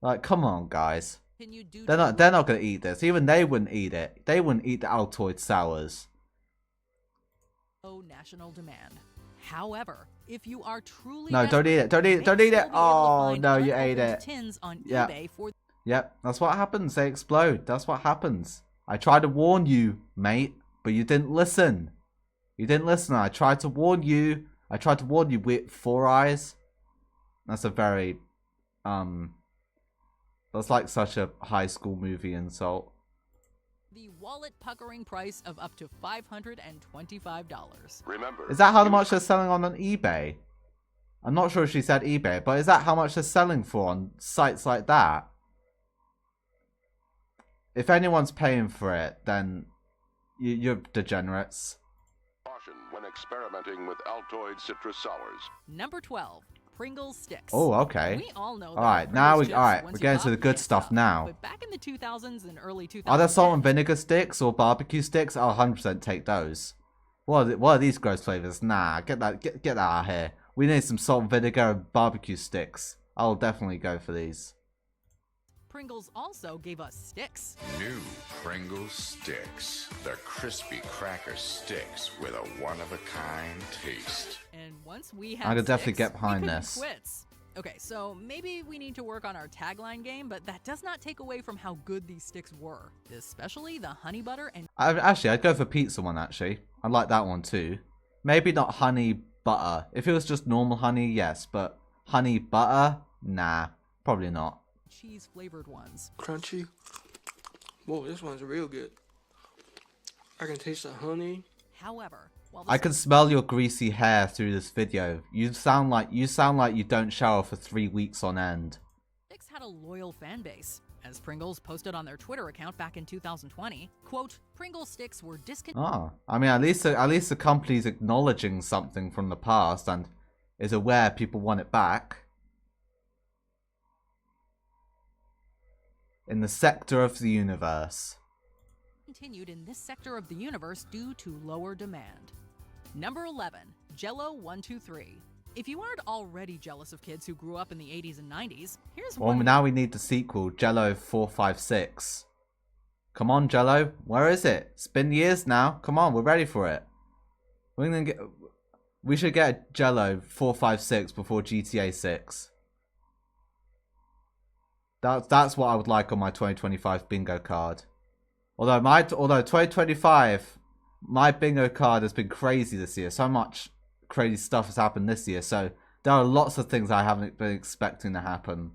Like, come on, guys. They're not gonna eat this. Even they wouldn't eat it. They wouldn't eat the Altoid sours. National demand. However, if you are truly No, don't eat it. Don't eat it. Don't eat it. Oh no, you ate it. Tins on Yeah. eBay for Yep, that's what happens. They explode. That's what happens. I tried to warn you, mate, but you didn't listen. You didn't listen. I tried to warn you. I tried to warn you with 4 eyes. That's a very, that's like such a high school movie insult. the wallet puckering price of up to $525. Remember, Is that how much they're selling on eBay? I'm not sure if she said eBay, but is that how much they're selling for on sites like that? If anyone's paying for it, then you're degenerates. Caution when experimenting with Altoid citrus sours. Number 12, Pringles sticks. Oh, okay. We all know. All right, now we're getting to the good stuff now. But back in the 2000s and early 2000s. Are there salt and vinegar sticks or barbecue sticks? I'll 100% take those. What are these gross flavors? Nah, get that out of here. We need some salt and vinegar and barbecue sticks. I'll definitely go for these. Pringles also gave us sticks. New Pringles sticks. They're crispy cracker sticks with a one-of-a-kind taste. And once we had I could definitely sticks, get behind we couldn't this. Quits. Okay, so maybe we need to work on our tagline game, but that does not take away from how good these sticks were, especially the honey butter and. Actually, I'd go for pizza one. Actually, I like that one too. Maybe not honey butter. If it was just normal honey, yes, but honey butter, nah, probably not. Cheese flavored ones. Crunchy. Whoa, this one's real good. I can taste the honey. However, while I can smell your greasy hair through this video. You sound like you don't shower for 3 weeks on end. Sticks had a loyal fan base. As Pringles posted on their Twitter account back in 2020, quote, Pringles sticks were discontinued. Oh, I mean, at least the company's acknowledging something from the past and is aware people want it back. In the sector of the universe. Continued in this sector of the universe due to lower demand. Number 11, Jello 123. If you aren't already jealous of kids who grew up in the 80s and 90s, here's Well, one. now we need the sequel, Jello 456. Come on, Jello, where is it? It's been years now. Come on, we're ready for it. We should get Jello 456 before GTA 6. That's what I would like on my 2025 bingo card. Although 2025, my bingo card has been crazy this year. So much crazy stuff has happened this year. So there are lots of things I haven't been expecting to happen.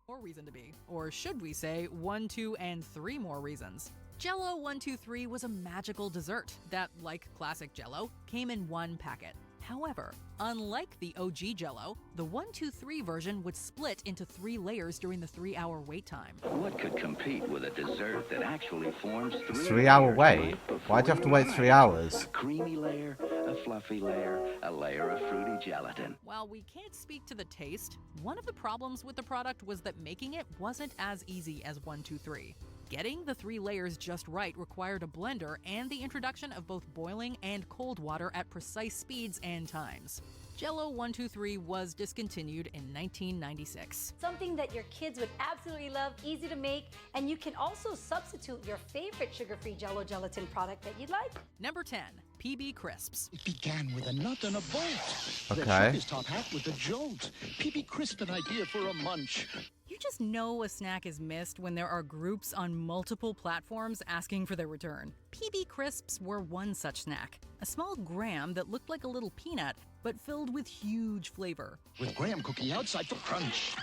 More reason to be, or should we say 1, 2, and 3 more reasons. Jello 123 was a magical dessert that, like classic Jello, came in one packet. However, unlike the OG Jello, the 123 version would split into 3 layers during the 3-hour wait time. What could compete with a dessert that actually forms 3-hour wait? Why'd you have to wait 3 hours? A creamy layer, a fluffy layer, a layer of fruity gelatin. While we can't speak to the taste, one of the problems with the product was that making it wasn't as easy as 123. Getting the 3 layers just right required a blender and the introduction of both boiling and cold water at precise speeds and times. Jello 123 was discontinued in 1996. Something that your kids would absolutely love, easy to make, and you can also substitute your favorite sugar-free Jello gelatin product that you'd like. Number 10, PB Crisps. It began with a nut and a bolt. Okay. Then shook his top hat with a jolt. PB Crisp, an idea for a munch. You just know a snack is missed when there are groups on multiple platforms asking for their return. PB Crisps were one such snack. A small graham that looked like a little peanut, but filled with huge flavor. With graham cookie outside for crunch.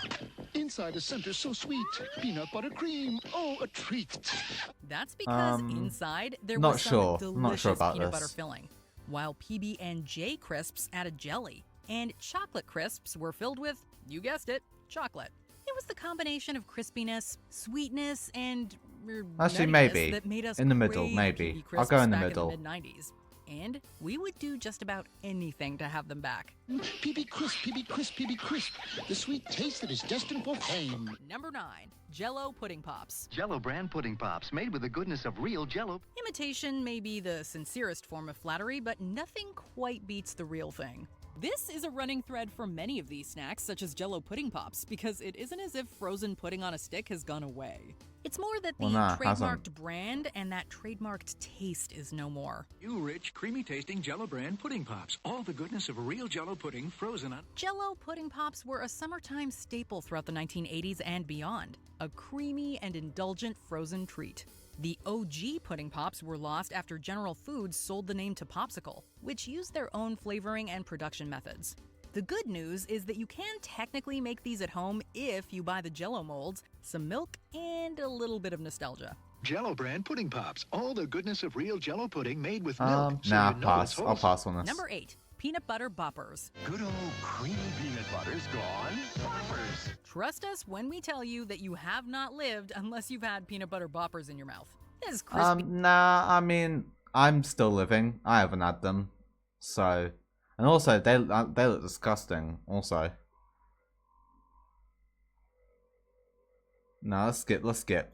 Inside a center so sweet. Peanut butter cream. Oh, a treat. That's because inside there not was sure. some I'm not sure delicious about peanut this. butter filling. While PB&J Crisps added jelly. And chocolate crisps were filled with, you guessed it, chocolate. It was the combination of crispiness, sweetness, and Actually, nuttiness maybe that made us in the middle. crave Maybe PB I'll go in the Crisps middle. back in the mid-90s. And we would do just about anything to have them back. PB Crisp, PB Crisp, PB Crisp. The sweet taste that is destined for fame. Number 9, Jell-O Pudding Pops. Jell-O brand pudding pops, made with the goodness of real Jell-O. Imitation may be the sincerest form of flattery, but nothing quite beats the real thing. This is a running thread for many of these snacks, such as Jell-O Pudding Pops, because it isn't as if frozen pudding on a stick has gone away. It's more that the trademarked brand and that trademarked taste is no more. New rich, creamy-tasting Jell-O brand pudding pops. All the goodness of real Jell-O pudding frozen on... Jell-O Pudding Pops were a summertime staple throughout the 1980s and beyond. A creamy and indulgent frozen treat. The OG Pudding Pops were lost after General Foods sold the name to Popsicle, which used their own flavoring and production methods. The good news is that you can technically make these at home if you buy the Jell-O molds, some milk, and a little bit of nostalgia. Jell-O brand pudding pops. All the goodness of real Jell-O pudding made with milk. Nah, pass. I'll pass on this. Number 8. Peanut Butter Boppers. Good old creamy peanut butter's gone. Boppers. Trust us when we tell you that you have not lived unless you've had peanut butter boppers in your mouth. This is crispy. Nah, I mean, I'm still living. I haven't had them. So, and also, they look disgusting, also. No, let's skip.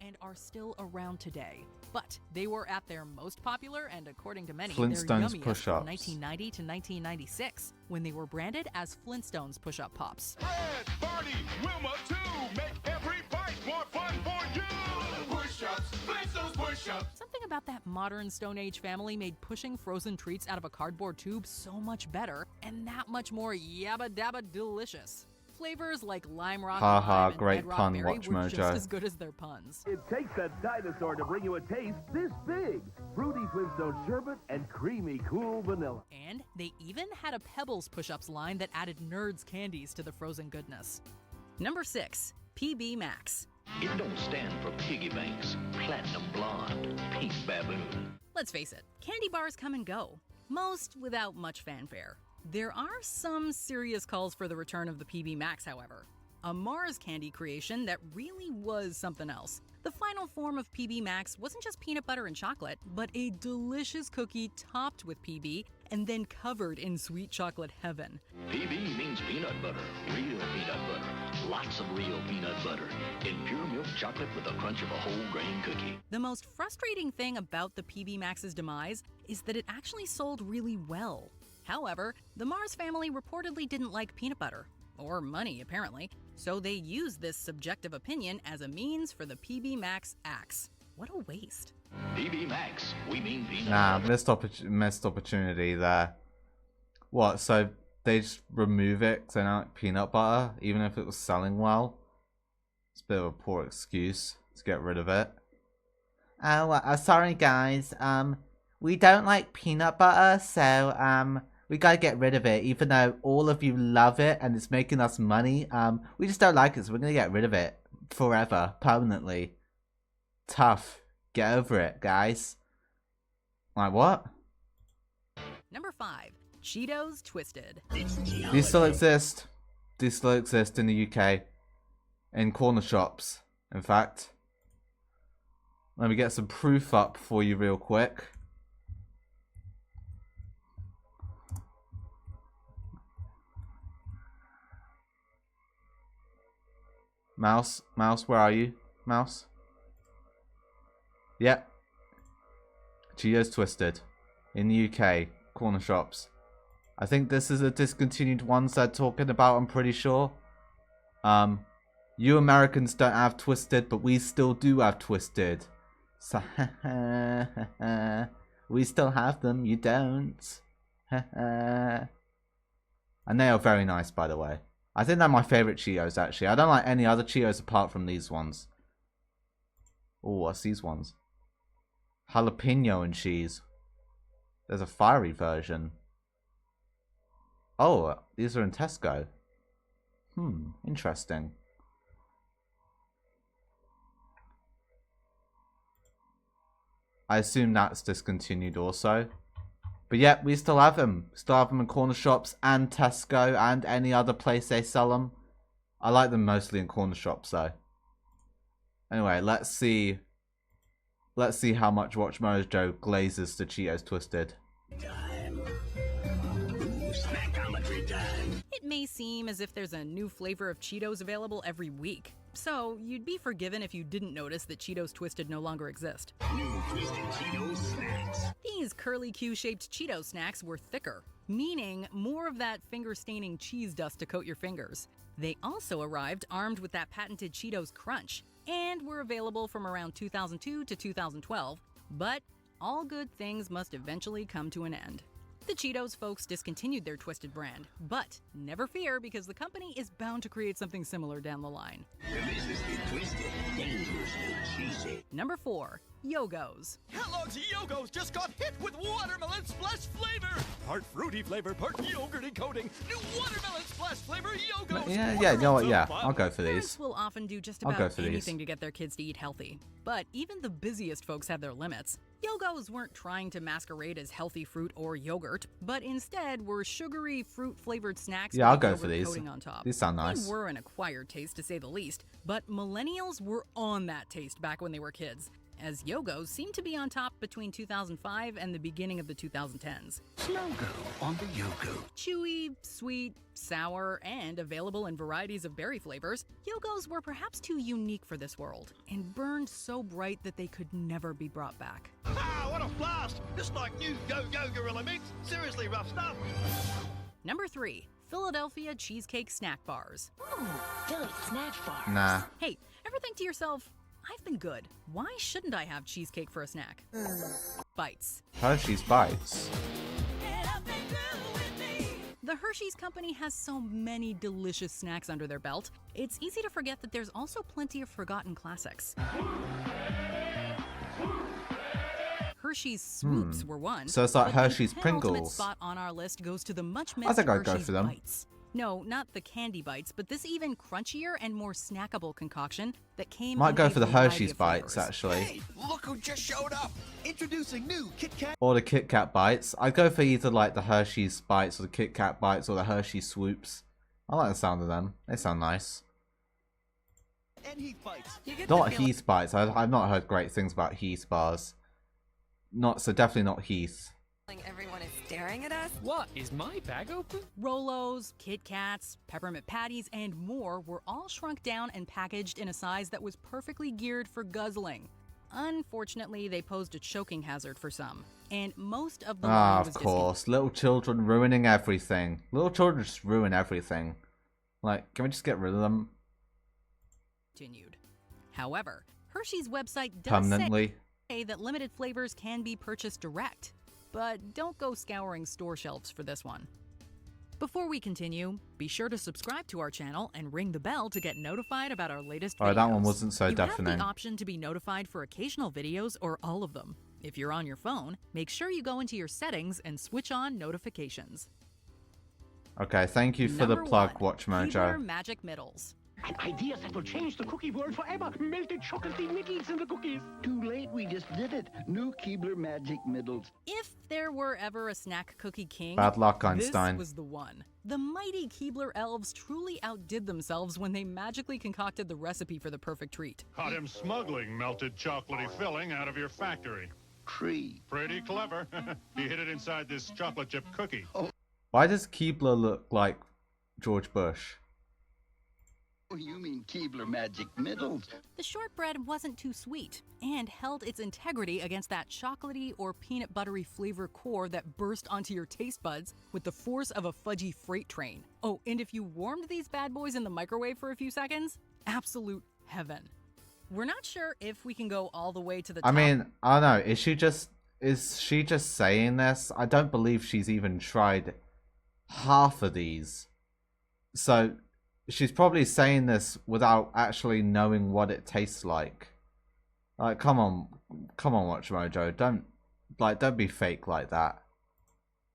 And are still around today. But they were at their most popular and, according to many, Flintstones their yummiest push-ups. from 1990 to 1996, when they were branded as Flintstones Push-Up Pops. Fred, Barney, Wilma, too. Make every bite more fun for you. Push-ups, Flintstones push-ups. Something about that modern Stone Age family made pushing frozen treats out of a cardboard tube so much better, and that much more yabba-dabba delicious. Flavors like lime rock and great bedrock pun, berry watch were mojo. just as good as their puns. It takes a dinosaur to bring you a taste this big. Fruity Flintstone sherbet and creamy cool vanilla. And they even had a Pebbles push-ups line that added Nerds candies to the frozen goodness. Number 6, PB Max. It don't stand for piggy banks, platinum blonde, pink baboon. Let's face it, candy bars come and go, most without much fanfare. There are some serious calls for the return of the PB Max, however. A Mars candy creation that really was something else. The final form of PB Max wasn't just peanut butter and chocolate, but a delicious cookie topped with PB and then covered in sweet chocolate heaven. PB means peanut butter, real peanut butter, lots of real peanut butter, in pure milk chocolate with the crunch of a whole grain cookie. The most frustrating thing about the PB Max's demise is that it actually sold really well. However, the Mars family reportedly didn't like peanut butter, or money apparently, so they used this subjective opinion as a means for the PB Max axe. What a waste. PB Max, we mean peanut butter. Missed opportunity there. What, so they just remove it because they don't like peanut butter, even if it was selling well? It's a bit of a poor excuse to get rid of it. Oh, sorry guys, we don't like peanut butter, so, we gotta get rid of it, even though all of you love it and it's making us money. We just don't like it, so we're gonna get rid of it forever, permanently. Tough. Get over it, guys. Like what? Number 5, Cheetos Twisted. These still exist. These still exist in the UK. In corner shops, in fact. Let me get some proof up for you real quick. Mouse, where are you? Mouse? Yep. Cheetos Twisted. In the UK. Corner shops. I think this is a discontinued ones they're talking about, I'm pretty sure. You Americans don't have Twisted, but we still do have Twisted. So, we still have them, you don't. And they are very nice, by the way. I think they're my favourite Cheetos, actually. I don't like any other Cheetos apart from these ones. Oh, what's these ones? Jalapeno and cheese. There's a fiery version. Oh, these are in Tesco. Interesting. I assume that's discontinued also. But yeah, we still have them. Still have them in corner shops and Tesco and any other place they sell them. I like them mostly in corner shops though. Anyway, let's see. Let's see how much Watch Mojo glazes the Cheetos Twisted. It may seem as if there's a new flavor of Cheetos available every week, so you'd be forgiven if you didn't notice that Cheetos Twisted no longer exist. New Twisted Cheetos snacks. These curly Q-shaped Cheeto snacks were thicker, meaning more of that finger-staining cheese dust to coat your fingers. They also arrived armed with that patented Cheetos Crunch, and were available from around 2002 to 2012, but all good things must eventually come to an end. The Cheetos folks discontinued their Twisted brand, but never fear because the company is bound to create something similar down the line. Deliciously twisted, dangerously cheesy. Number 4. Yogos. Kellogg's Yogos just got hit with watermelon splash flavor. Part fruity flavor, part yogurty coating. New watermelon splash flavor Yogos. Yeah, you know what? Yeah, I'll go for Parents these. will often do just I'll go about for these. anything to get their kids to eat healthy. But even the busiest folks have their limits. Yogos weren't trying to masquerade as healthy fruit or yogurt, but instead were sugary, fruit-flavored snacks Yeah, I'll with go yogurt for these. coating on top. These sound nice. They were an acquired taste, to say the least, but millennials were on that taste back when they were kids, as Yogos seemed to be on top between 2005 and the beginning of the 2010s. Logo on the Yogo. Chewy, sweet, sour, and available in varieties of berry flavors, Yogos were perhaps too unique for this world, and burned so bright that they could never be brought back. Ah, what a blast! It's like new Go-Go Gorilla Mix. Seriously rough stuff. Number 3. Philadelphia Cheesecake Snack Bars. Ooh, Philly snack bar. Nah. Hey, ever think to yourself, I've been good. Why shouldn't I have cheesecake for a snack? Bites. Hershey's Bites. The Hershey's company has so many delicious snacks under their belt, it's easy to forget that there's also plenty of forgotten classics. Hershey's Swoops were one. So it's like but the Hershey's penultimate Pringles. spot on our list goes to the much I missed think I'd go Hershey's for them. Bites. No, not the candy bites, but this even crunchier and more snackable concoction that came Might in go a for the variety Hershey's of Bites, flavors. actually. Hey, look who just showed up. Introducing new Kit Kat. Or the Kit Kat Bites. I'd go for either like the Hershey's Bites or the Kit Kat Bites or the Hershey Swoops. I like the sound of them. They sound nice. And Heath Bites. Not Heath Bites. I've not heard great things about Heath bars. Definitely not Heath. Everyone is staring at us. What? Is my bag open? Rolos, Kit Kats, peppermint patties, and more were all shrunk down and packaged in a size that was perfectly geared for guzzling. Unfortunately, they posed a choking hazard for some, and most of the line Ah, was of course. Little children ruining everything. Little children just ruin everything. Like, can we just get rid of them discontinued. However, Hershey's website does permanently? say that limited flavors can be purchased direct, but don't go scouring store shelves for this one. Before we continue, be sure to subscribe to our channel and ring the bell to get notified about our latest videos. Alright, that one wasn't so you deafening. have the option to be notified for occasional videos or all of them. If you're on your phone, make sure you go into your settings and switch on notifications. Okay, thank you for the Number plug, 1, Watch Keebler Mojo. Magic Middles. An idea that will change the cookie world forever. Melted chocolatey middles in the cookies. Too late, we just did it. New Keebler Magic Middles. If there were ever a snack cookie king, Bad luck, Einstein. this was the one. The mighty Keebler elves truly outdid themselves when they magically concocted the recipe for the perfect treat. Caught him smuggling melted chocolatey filling out of your factory. Tree. Pretty clever. He hid it inside this chocolate chip cookie. Why does Keebler look like George Bush? Oh, you mean Keebler Magic Middles? The shortbread wasn't too sweet and held its integrity against that chocolatey or peanut buttery flavor core that burst onto your taste buds with the force of a fudgy freight train. Oh, and if you warmed these bad boys in the microwave for a few seconds, absolute heaven. We're not sure if we can go all the way to the top. I mean, I don't know. Is she just saying this? I don't believe she's even tried half of these. So she's probably saying this without actually knowing what it tastes like. Like, come on, Watch Mojo. Don't be fake like that.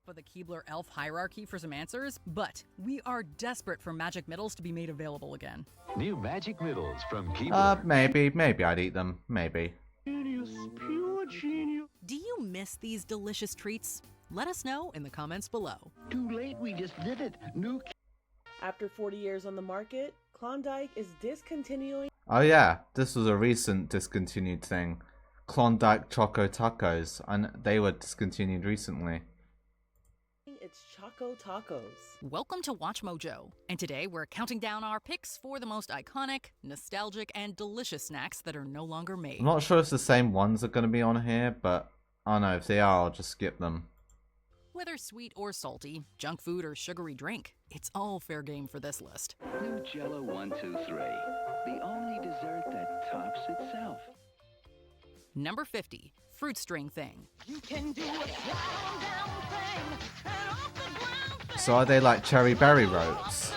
For the Keebler elf hierarchy for some answers, but we are desperate for Magic Middles to be made available again. New Magic Middles from Keebler. Maybe I'd eat them. Maybe. Genius, pure genius. Do you miss these delicious treats? Let us know in the comments below. Too late, we just did it. New. After 40 years on the market, Klondike is discontinuing. Oh yeah, this was a recent discontinued thing. Klondike Choco Tacos, and they were discontinued recently. Choco Tacos. Welcome to Watch Mojo, and today we're counting down our picks for the most iconic, nostalgic, and delicious snacks that are no longer made. I'm not sure if the same ones are going to be on here, but I don't know. If they are, I'll just skip them. Whether sweet or salty, junk food or sugary drink, it's all fair game for this list. New Jello 1, 2, 3. The only dessert that tops itself. Number 50, Fruit String Thing. You can do a down thing and off the ground thing. So are they like cherry berry ropes?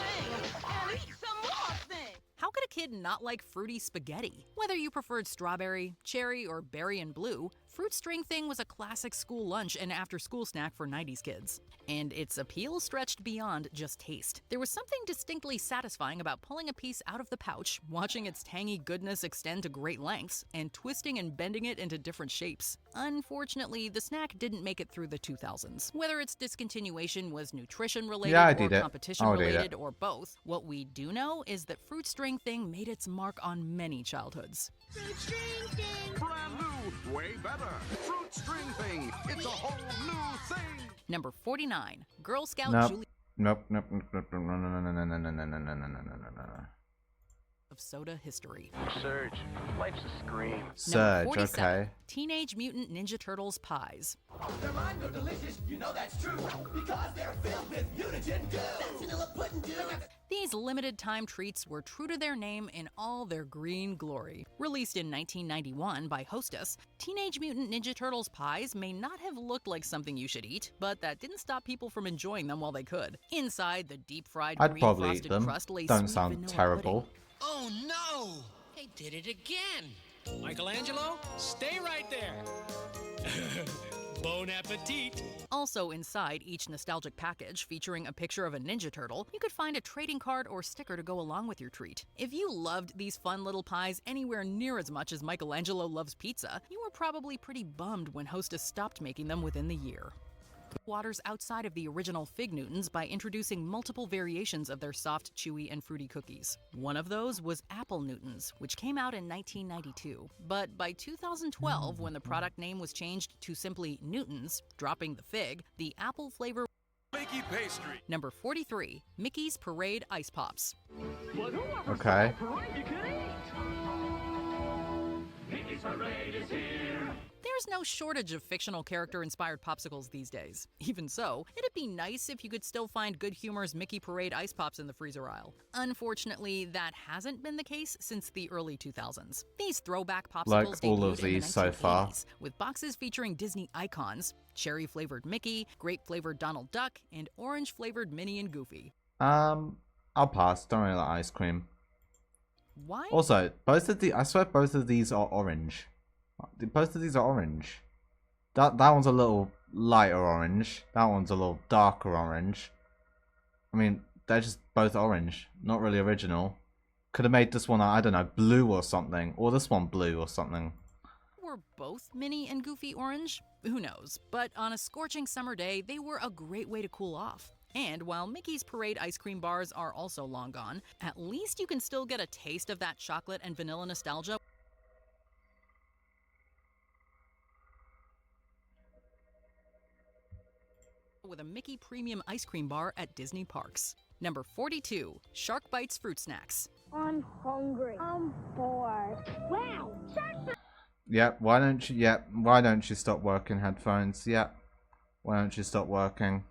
How could a kid not like fruity spaghetti? Whether you preferred strawberry, cherry, or berry and blue, Fruit String Thing was a classic school lunch and after-school snack for 90s kids. And its appeal stretched beyond just taste. There was something distinctly satisfying about pulling a piece out of the pouch, watching its tangy goodness extend to great lengths, and twisting and bending it into different shapes. Unfortunately, the snack didn't make it through the 2000s. Whether its discontinuation was nutrition-related or competition-related or both, what we do know is that Fruit String Thing made its mark on many childhoods. Fruit String Thing! Brand new, way better. Fruit String Thing. It's a whole new thing. Number 49, Girl Scout Julie. Nope. No. Of soda history. Surge. Life's a scream. Surge, Number 47, okay. Teenage Mutant Ninja Turtles pies. Their minds are delicious, you know that's true, because they're filled with mutagen goo. That's vanilla pudding, dude. These limited time treats were true to their name in all their green glory. Released in 1991 by Hostess, Teenage Mutant Ninja Turtles pies may not have looked like something you should eat, but that didn't stop people from enjoying them while they could. Inside, the deep-fried I'd green probably eat frosted them. crust lay Don't sweet sound vanilla terrible. pudding. Oh no! They did it again! Michelangelo, stay right there! Bon appetit! Also inside each nostalgic package featuring a picture of a Ninja Turtle, you could find a trading card or sticker to go along with your treat. If you loved these fun little pies anywhere near as much as Michelangelo loves pizza, you were probably pretty bummed when Hostess stopped making them within the year. Waters outside of the original Fig Newtons by introducing multiple variations of their soft, chewy, and fruity cookies. One of those was Apple Newtons, which came out in 1992. But by 2012, when the product name was changed to simply Newtons, dropping the fig, the apple flavor. Mickey pastry. Number 43, Mickey's Parade Ice Pops. Okay. Mickey's Parade is here. There's no shortage of fictional character-inspired popsicles these days. Even so, it'd be nice if you could still find Good Humor's Mickey Parade Ice Pops in the freezer aisle. Unfortunately, that hasn't been the case since the early 2000s. These throwback popsicles Like all debuted of in the these so far. 1980s, with boxes featuring Disney icons, cherry-flavored Mickey, grape-flavored Donald Duck, and orange-flavored Minnie and Goofy. I'll pass. Don't really like ice cream. Why? Also, I swear both of these are orange. Both of these are orange. That one's a little lighter orange. That one's a little darker orange. I mean, they're just both orange. Not really original. Could have made this one, I don't know, blue or something. Or this one blue or something. Were both Minnie and Goofy orange? Who knows? But on a scorching summer day, they were a great way to cool off. And while Mickey's Parade ice cream bars are also long gone, at least you can still get a taste of that chocolate and vanilla nostalgia with a Mickey Premium ice cream bar at Disney parks. Number 42, Shark Bites Fruit Snacks. I'm hungry. I'm bored. Wow! Yep, why don't you stop working, headphones? Yep. Why don't you stop working?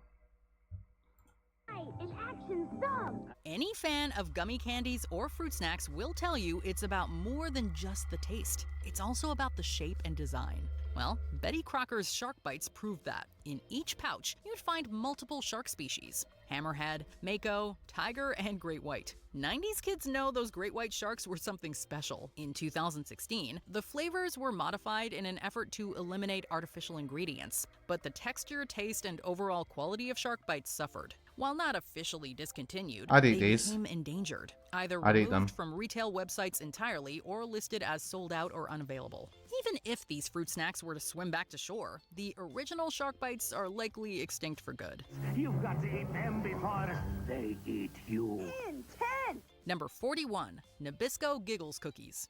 An action sub! Any fan of gummy candies or fruit snacks will tell you it's about more than just the taste. It's also about the shape and design. Well, Betty Crocker's Shark Bites proved that. In each pouch, you'd find multiple shark species. Hammerhead, mako, tiger, and great white. 90s kids know those great white sharks were something special. In 2016, the flavors were modified in an effort to eliminate artificial ingredients, but the texture, taste, and overall quality of Shark Bites suffered. While not officially discontinued, I'd eat they these. became endangered, either I'd eat them. removed from retail websites entirely or listed as sold out or unavailable. Even if these fruit snacks were to swim back to shore, the original Shark Bites are likely extinct for good. You've got to eat them before they eat you. 10! Number 41, Nabisco Giggles Cookies.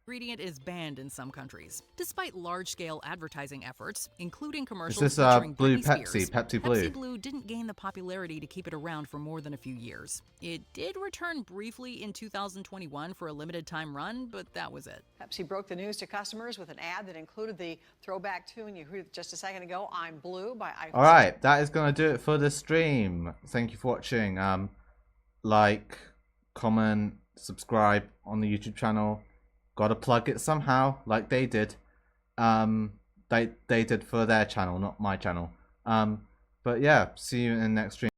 ingredient is banned in some countries. Despite large-scale advertising efforts, including Is commercials this featuring blue Britney Pepsi? Spears, Pepsi Blue? Pepsi Blue didn't gain the popularity to keep it around for more than a few years. It did return briefly in 2021 for a limited-time run, but that was it. Pepsi broke the news to customers with an ad that included the throwback tune you heard just a second ago, "I'm Blue" by Eiffel. All right, that is gonna do it for the stream. Thank you for watching. Like, comment, subscribe on the YouTube channel. Gotta plug it somehow, like they did. They did for their channel, not my channel. But yeah, see you in the next stream.